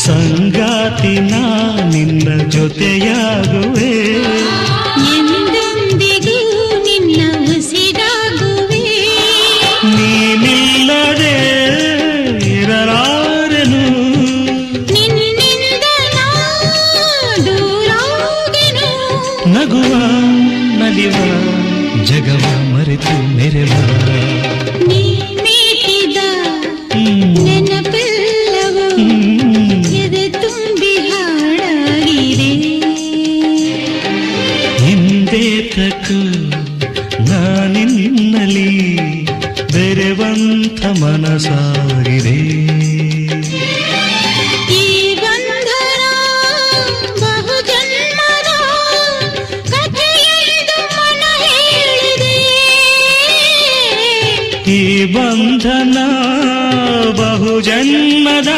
ಸಂಗಾತಿ ನಾ ನಿನ್ನ ಜೊತೆಯಾಗುವೆ, ಎಂದೆಂದಿಗೂ ನಿನ್ನ ಉಸಿರಾಗುವೆ. ನೀನಿಲ್ಲದೆ ಇರಲಾರೆನು, ನಿನ್ನಿಂದ ನಾ ದೂರಾಗೆನು. ನಗುವ ನಲಿವ ಜಗವ ಮರೆತು ಮೆರೆವ, ನೀ ಮೀಟಿದ ನೆನಪೆಲ್ಲವೂ ಎದೆ ತುಂಬಿ ಹಾಡಾಗಿದೆ. ಹಿಂದೇತಕ್ಕೂ ನಾನಿನ್ನಲಿ ಬೆರೆವಂಥ ಮನಸಾಗಿದೆ. ಈ ಬಂಧನ ಬಹುಜನ್ಮದ ಕಥೆಯೆಂದು ಮನ ಹೇಳಿದೆ. ಈ ಬಂಧನ ಬಹುಜನ್ಮದ